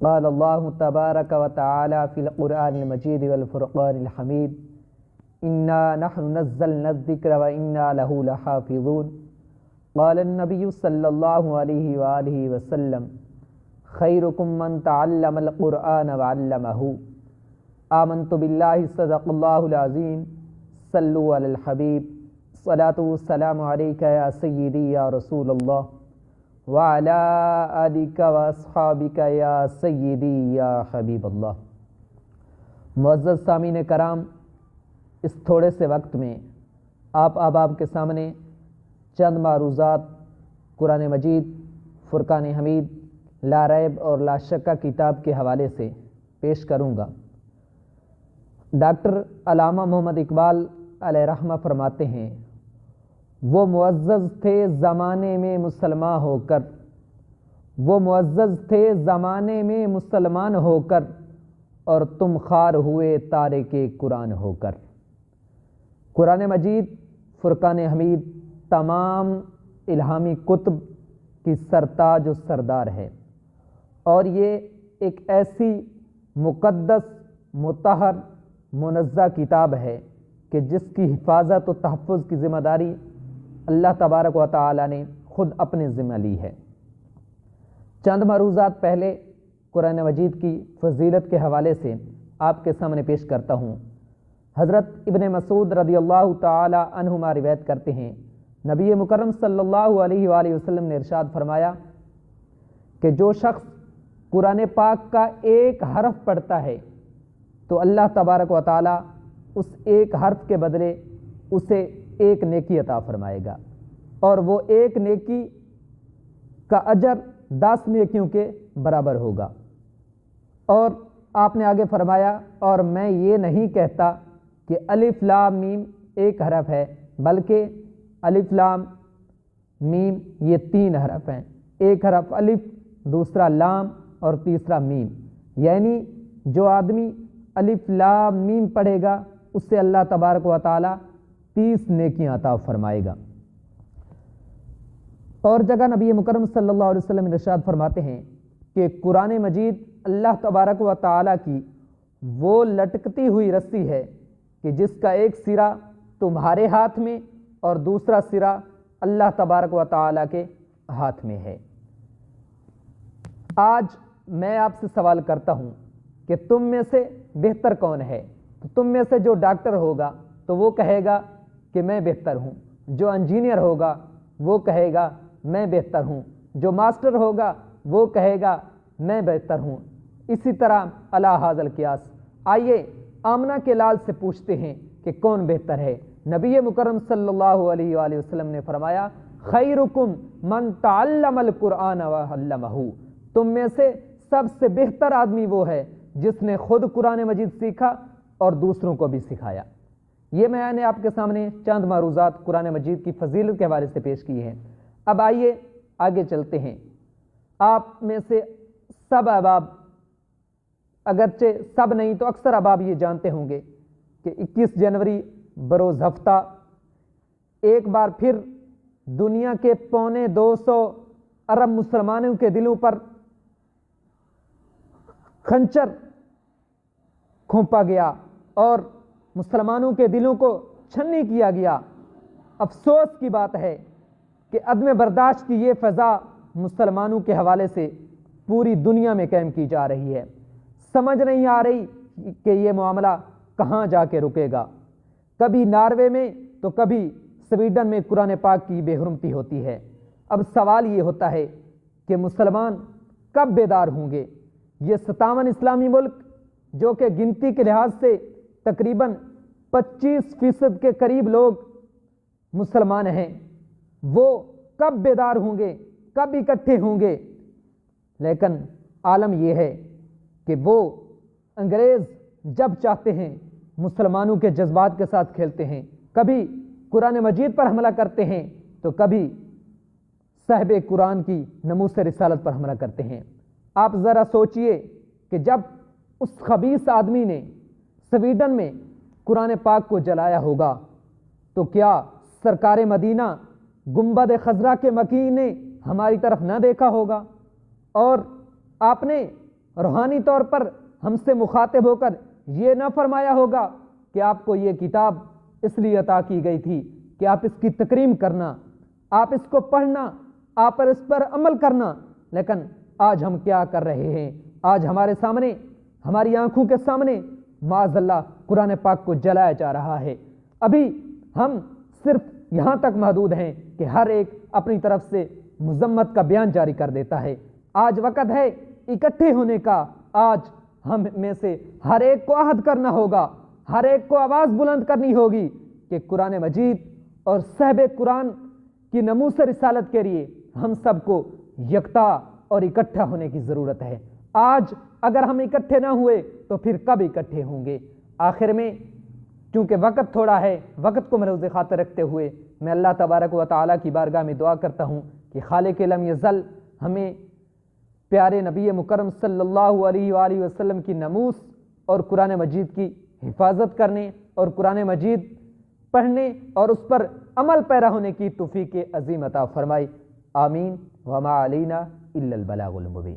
قال اللہ تبارک و تعالی فی القرآن المجید والفرقان الحمید انا نحن نزلنا الذکر و انا لہ لحافظون قال النبی صلی اللہ علیہ وآلہ وسلم خیرکم من تعلم القرآن وعلمہ آمنت باللہ صدق اللہ العظیم صلو علی الحبیب صلاۃ والسلام علیکہ یا سیدی یا رسول اللہ وعلی آلک واصحابک یا سیدی یا حبیب اللہ۔ معزز سامعین کرام، اس تھوڑے سے وقت میں آپ احباب کے سامنے چند معروضات قرآن مجید فرقان حمید لا ریب اور لا شک کتاب کے حوالے سے پیش کروں گا۔ ڈاکٹر علامہ محمد اقبال علیہ رحمہ فرماتے ہیں، وہ معزز تھے زمانے میں مسلمان ہو کر، وہ معزز تھے زمانے میں مسلمان ہو کر، اور تم خوار ہوئے تارک قرآن ہو کر۔ قرآن مجید فرقان حمید تمام الہامی کتب کی سرتاج و سردار ہے، اور یہ ایک ایسی مقدس مطہر منزہ کتاب ہے کہ جس کی حفاظت و تحفظ کی ذمہ داری اللہ تبارک و تعالی نے خود اپنے ذمہ لی ہے۔ چند معروضات پہلے قرآن مجید کی فضیلت کے حوالے سے آپ کے سامنے پیش کرتا ہوں۔ حضرت ابن مسعود رضی اللہ تعالی عنہما روایت کرتے ہیں، نبی مکرم صلی اللہ علیہ وآلہ وسلم نے ارشاد فرمایا کہ جو شخص قرآن پاک کا ایک حرف پڑھتا ہے تو اللہ تبارک و تعالی اس ایک حرف کے بدلے اسے ایک نیکی عطا فرمائے گا، اور وہ ایک نیکی کا اجر 10 نیکیوں کے برابر ہوگا۔ اور آپ نے آگے فرمایا، اور میں یہ نہیں کہتا کہ الف لام میم ایک حرف ہے، بلکہ الف لام میم یہ 3 حرف ہیں، ایک حرف الف، دوسرا لام اور تیسرا میم، یعنی جو آدمی الف لام میم پڑھے گا اس سے اللہ تبارک و تعالی 30 نیکیاں عطا فرمائے گا۔ اور جگہ نبی مکرم صلی اللہ علیہ وسلم ارشاد فرماتے ہیں کہ قرآن مجید اللہ تبارک و تعالی کی وہ لٹکتی ہوئی رسی ہے کہ جس کا ایک سرا تمہارے ہاتھ میں اور دوسرا سرا اللہ تبارک و تعالی کے ہاتھ میں ہے۔ آج میں آپ سے سوال کرتا ہوں کہ تم میں سے بہتر کون ہے؟ تو تم میں سے جو ڈاکٹر ہوگا تو وہ کہے گا کہ میں بہتر ہوں، جو انجینئر ہوگا وہ کہے گا میں بہتر ہوں، جو ماسٹر ہوگا وہ کہے گا میں بہتر ہوں، اسی طرح الی ھذا القیاس۔ آئیے آمنہ کے لال سے پوچھتے ہیں کہ کون بہتر ہے۔ نبی مکرم صلی اللہ علیہ وآلہ وسلم نے فرمایا، خیرکم من تعلم القرآن وعلمہ، تم میں سے سب سے بہتر آدمی وہ ہے جس نے خود قرآن مجید سیکھا اور دوسروں کو بھی سکھایا۔ یہ میں نے آپ کے سامنے چند معروضات قرآن مجید کی فضیلت کے حوالے سے پیش کی ہیں۔ اب آئیے آگے چلتے ہیں۔ آپ میں سے سب احباب، اگرچہ سب نہیں تو اکثر احباب یہ جانتے ہوں گے کہ 21 جنوری بروز ہفتہ ایک بار پھر دنیا کے 250 ارب مسلمانوں کے دلوں پر خنجر کھونپا گیا اور مسلمانوں کے دلوں کو چھنی کیا گیا۔ افسوس کی بات ہے کہ عدم برداشت کی یہ فضا مسلمانوں کے حوالے سے پوری دنیا میں قائم کی جا رہی ہے۔ سمجھ نہیں آ رہی کہ یہ معاملہ کہاں جا کے رکے گا۔ کبھی ناروے میں تو کبھی سویڈن میں قرآن پاک کی بے حرمتی ہوتی ہے۔ اب سوال یہ ہوتا ہے کہ مسلمان کب بیدار ہوں گے؟ یہ 57 اسلامی ملک جو کہ گنتی کے لحاظ سے تقریباً 25% کے قریب لوگ مسلمان ہیں، وہ کب بیدار ہوں گے، کب اکٹھے ہوں گے؟ لیکن عالم یہ ہے کہ وہ انگریز جب چاہتے ہیں مسلمانوں کے جذبات کے ساتھ کھیلتے ہیں، کبھی قرآن مجید پر حملہ کرتے ہیں تو کبھی صاحب قرآن کی ناموس رسالت پر حملہ کرتے ہیں۔ آپ ذرا سوچئے کہ جب اس خبیث آدمی نے سویڈن میں قرآن پاک کو جلایا ہوگا تو کیا سرکار مدینہ گنبد خضرا کے مکی نے ہماری طرف نہ دیکھا ہوگا؟ اور آپ نے روحانی طور پر ہم سے مخاطب ہو کر یہ نہ فرمایا ہوگا کہ آپ کو یہ کتاب اس لیے عطا کی گئی تھی کہ آپ اس کی تکریم کرنا، آپ اس کو پڑھنا، آپ اس پر عمل کرنا۔ لیکن آج ہم کیا کر رہے ہیں؟ آج ہمارے سامنے، ہماری آنکھوں کے سامنے معاذ اللہ قرآن پاک کو جلایا جا رہا ہے۔ ابھی ہم صرف یہاں تک محدود ہیں کہ ہر ایک اپنی طرف سے مذمت کا بیان جاری کر دیتا ہے۔ آج وقت ہے اکٹھے ہونے کا۔ آج ہم میں سے ہر ایک کو عہد کرنا ہوگا، ہر ایک کو آواز بلند کرنی ہوگی کہ قرآن مجید اور صحب قرآن کی ناموس رسالت کے لیے ہم سب کو یکتا اور اکٹھا ہونے کی ضرورت ہے۔ آج اگر ہم اکٹھے نہ ہوئے تو پھر کب اکٹھے ہوں گے؟ آخر میں چونکہ وقت تھوڑا ہے، وقت کو ملحوظ خاطر رکھتے ہوئے میں اللہ تبارک و تعالیٰ کی بارگاہ میں دعا کرتا ہوں کہ خالق لم یزل ہمیں پیارے نبی مکرم صلی اللہ علیہ وآلہ وسلم کی ناموس اور قرآن مجید کی حفاظت کرنے اور قرآن مجید پڑھنے اور اس پر عمل پیرا ہونے کی توفیق عظیم عطا فرمائے۔ آمین۔ وما علینا الا البلاغ المبین۔